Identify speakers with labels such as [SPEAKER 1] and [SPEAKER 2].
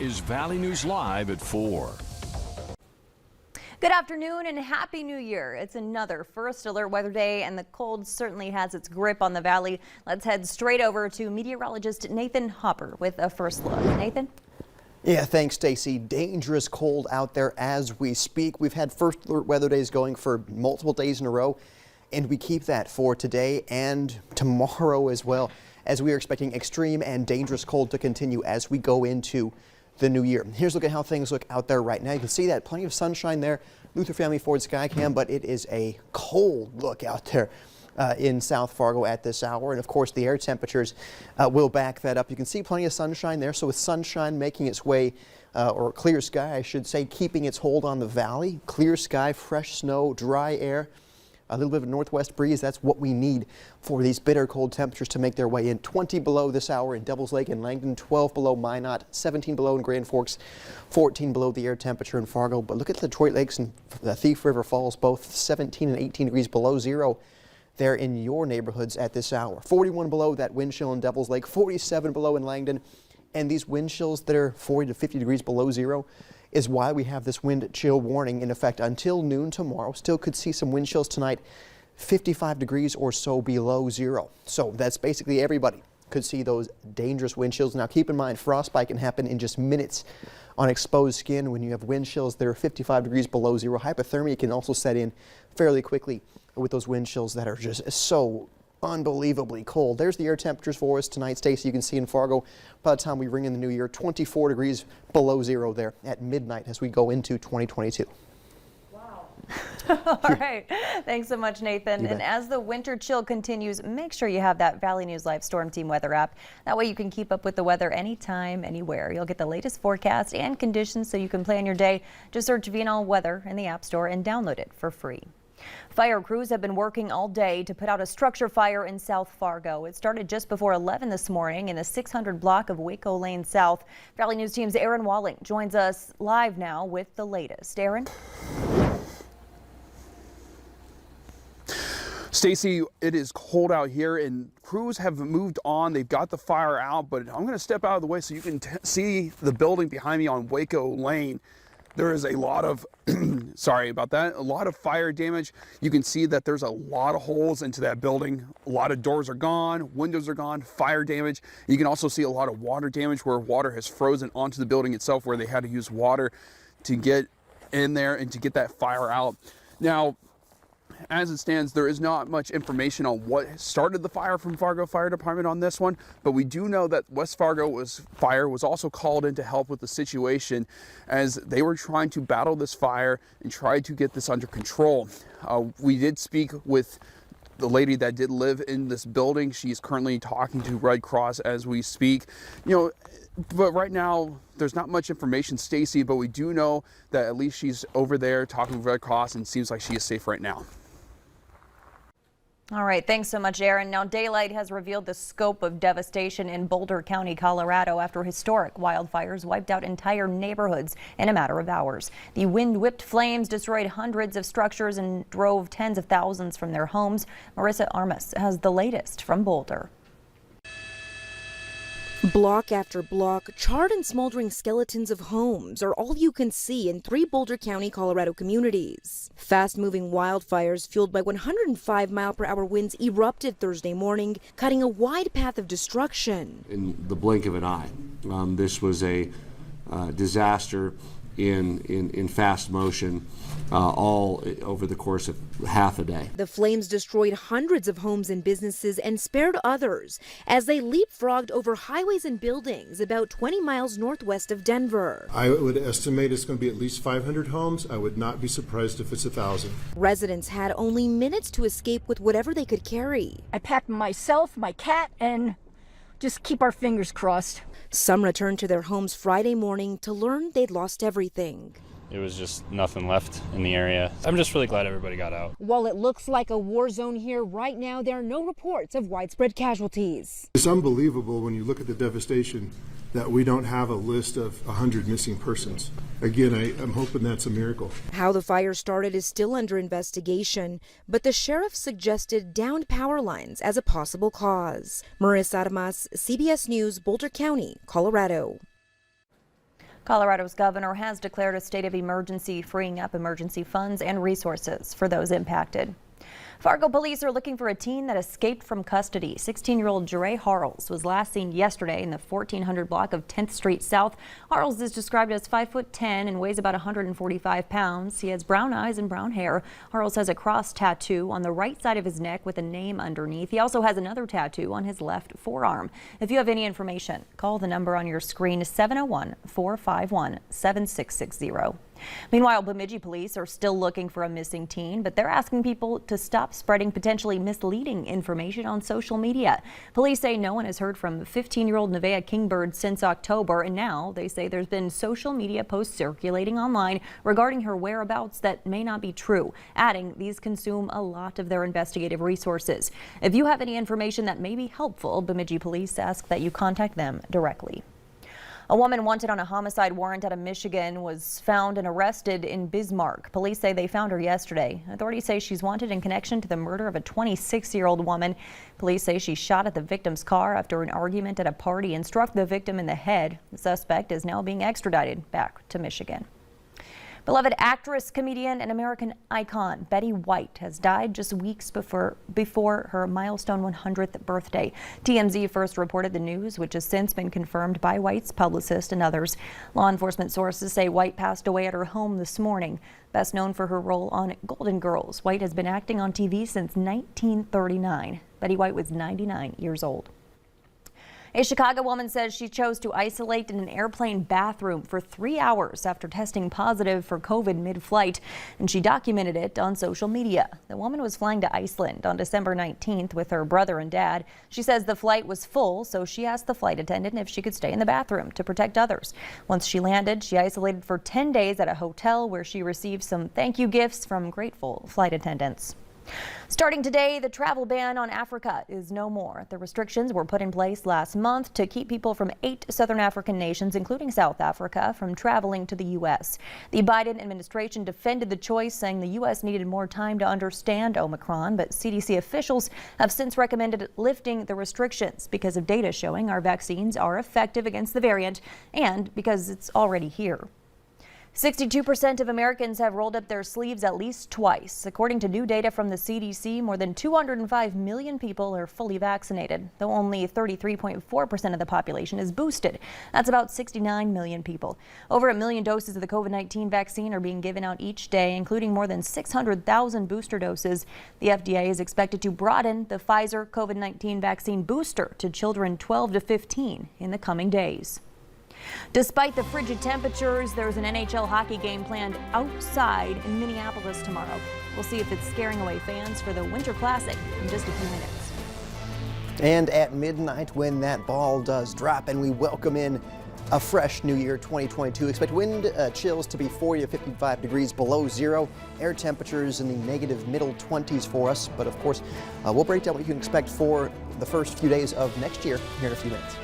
[SPEAKER 1] is Valley News Live at 4.
[SPEAKER 2] Good afternoon and Happy New Year. It's another first alert weather day and the cold certainly has its grip on the valley. Let's head straight over to meteorologist Nathan Hopper with a first look. Nathan?
[SPEAKER 3] Yeah, thanks, Stacy. Dangerous cold out there as we speak. We've had first alert weather days going for multiple days in a row, and we keep that for today and tomorrow as well, as we are expecting extreme and dangerous cold to continue as we go into the new year. Here's a look at how things look out there right now. You can see that plenty of sunshine there, Luther Family Ford Skycam, but it is a cold look out there in South Fargo at this hour. And of course, the air temperatures will back that up. You can see plenty of sunshine there. So with sunshine making its way, or clear sky, I should say, keeping its hold on the valley, clear sky, fresh snow, dry air, a little bit of a northwest breeze. That's what we need for these bitter cold temperatures to make their way in. 20 below this hour in Devils Lake and Langdon, 12 below Minot, 17 below in Grand Forks, 14 below the air temperature in Fargo. But look at the Detroit Lakes and the Thief River Falls, both 17 and 18 degrees below zero there in your neighborhoods at this hour. 41 below that wind chill in Devils Lake, 47 below in Langdon. And these wind chills that are 40 to 50 degrees below zero is why we have this wind chill warning in effect until noon tomorrow. Still could see some wind chills tonight, 55 degrees or so below zero. So that's basically everybody could see those dangerous wind chills. Now keep in mind, frostbite can happen in just minutes on exposed skin when you have wind chills that are 55 degrees below zero. Hypothermia can also set in fairly quickly with those wind chills that are just so unbelievably cold. There's the air temperatures for us tonight, Stacy. You can see in Fargo, by the time we ring in the new year, 24 degrees below zero there at midnight as we go into 2022.
[SPEAKER 2] Wow. All right. Thanks so much, Nathan. And as the winter chill continues, make sure you have that Valley News Live Storm Team weather app. That way you can keep up with the weather anytime, anywhere. You'll get the latest forecast and conditions so you can plan your day. Just search VNL Weather in the App Store and download it for free. Fire crews have been working all day to put out a structure fire in South Fargo. It started just before 11 this morning in the 600 block of Waco Lane South. Valley News Team's Aaron Walling joins us live now with the latest. Aaron?
[SPEAKER 4] Stacy, it is cold out here and crews have moved on. They've got the fire out, but I'm going to step out of the way so you can see the building behind me on Waco Lane. There is a lot of, sorry about that, a lot of fire damage. You can see that there's a lot of holes into that building. A lot of doors are gone, windows are gone, fire damage. You can also see a lot of water damage where water has frozen onto the building itself, where they had to use water to get in there and to get that fire out. Now, as it stands, there is not much information on what started the fire from Fargo Fire Department on this one, but we do know that West Fargo Fire was also called in to help with the situation as they were trying to battle this fire and try to get this under control. We did speak with the lady that did live in this building. She's currently talking to Red Cross as we speak. But right now, there's not much information, Stacy, but we do know that at least she's over there talking with Red Cross and seems like she is safe right now.
[SPEAKER 2] All right, thanks so much, Aaron. Now, daylight has revealed the scope of devastation in Boulder County, Colorado, after historic wildfires wiped out entire neighborhoods in a matter of hours. The wind-whipped flames destroyed hundreds of structures and drove tens of thousands from their homes. Marissa Armas has the latest from Boulder.
[SPEAKER 5] Block after block, charred and smoldering skeletons of homes are all you can see in 3 Boulder County, Colorado communities. Fast-moving wildfires fueled by 105-mile-per-hour winds erupted Thursday morning, cutting a wide path of destruction.
[SPEAKER 6] In the blink of an eye, this was a disaster in fast motion, all over the course of half a day.
[SPEAKER 5] The flames destroyed hundreds of homes and businesses and spared others as they leapfrogged over highways and buildings about 20 miles northwest of Denver.
[SPEAKER 7] I would estimate it's going to be at least 500 homes. I would not be surprised if it's 1,000.
[SPEAKER 5] Residents had only minutes to escape with whatever they could carry.
[SPEAKER 8] I packed myself, my cat, and just keep our fingers crossed.
[SPEAKER 5] Some returned to their homes Friday morning to learn they'd lost everything.
[SPEAKER 9] It was just nothing left in the area. I'm just really glad everybody got out.
[SPEAKER 8] While it looks like a war zone here right now, there are no reports of widespread casualties.
[SPEAKER 7] It's unbelievable when you look at the devastation that we don't have a list of 100 missing persons. Again, I'm hoping that's a miracle.
[SPEAKER 5] How the fire started is still under investigation, but the sheriff suggested downed power lines as a possible cause. Marissa Armas, CBS News, Boulder County, Colorado.
[SPEAKER 2] Colorado's governor has declared a state of emergency, freeing up emergency funds and resources for those impacted. Fargo police are looking for a teen that escaped from custody. 16-year-old Jeray Harles was last seen yesterday in the 1400 block of 10th Street South. Harles is described as 5'10" and weighs about 145 pounds. He has brown eyes and brown hair. Harles has a cross tattoo on the right side of his neck with a name underneath. He also has another tattoo on his left forearm. If you have any information, call the number on your screen, 701-451-7660. Meanwhile, Bemidji police are still looking for a missing teen, but they're asking people to stop spreading potentially misleading information on social media. Police say no one has heard from 15-year-old Nevaeh Kingbird since October, and now they say there's been social media posts circulating online regarding her whereabouts that may not be true, adding these consume a lot of their investigative resources. If you have any information that may be helpful, Bemidji police ask that you contact them directly. A woman wanted on a homicide warrant out of Michigan was found and arrested in Bismarck. Police say they found her yesterday. Authorities say she's wanted in connection to the murder of a 26-year-old woman. Police say she shot at the victim's car after an argument at a party and struck the victim in the head. The suspect is now being extradited back to Michigan. Beloved actress, comedian, and American icon Betty White has died just weeks before her milestone 100th birthday. TMZ first reported the news, which has since been confirmed by White's publicist and others. Law enforcement sources say White passed away at her home this morning. Best known for her role on Golden Girls, White has been acting on TV since 1939. Betty White was 99 years old. A Chicago woman says she chose to isolate in an airplane bathroom for 3 hours after testing positive for COVID mid-flight, and she documented it on social media. The woman was flying to Iceland on December 19th with her brother and dad. She says the flight was full, so she asked the flight attendant if she could stay in the bathroom to protect others. Once she landed, she isolated for 10 days at a hotel where she received some thank you gifts from grateful flight attendants. Starting today, the travel ban on Africa is no more. The restrictions were put in place last month to keep people from 8 southern African nations, including South Africa, from traveling to the U.S. The Biden administration defended the choice, saying the U.S. needed more time to understand Omicron, but CDC officials have since recommended lifting the restrictions because of data showing our vaccines are effective against the variant and because it's already here. 62% of Americans have rolled up their sleeves at least twice. According to new data from the CDC, more than 205 million people are fully vaccinated, though only 33.4% of the population is boosted. That's about 69 million people. Over 1 million doses of the COVID-19 vaccine are being given out each day, including more than 600,000 booster doses. The FDA is expected to broaden the Pfizer COVID-19 vaccine booster to children 12 to 15 in the coming days. Despite the frigid temperatures, there's an NHL hockey game planned outside in Minneapolis tomorrow. We'll see if it's scaring away fans for the Winter Classic in just a few minutes.
[SPEAKER 3] And at midnight, when that ball does drop and we welcome in a fresh new year 2022, expect wind chills to be 40 to 55 degrees below zero, air temperatures in the negative middle 20s for us. But of course, we'll break down what you can expect for the first few days of next year here in a few minutes.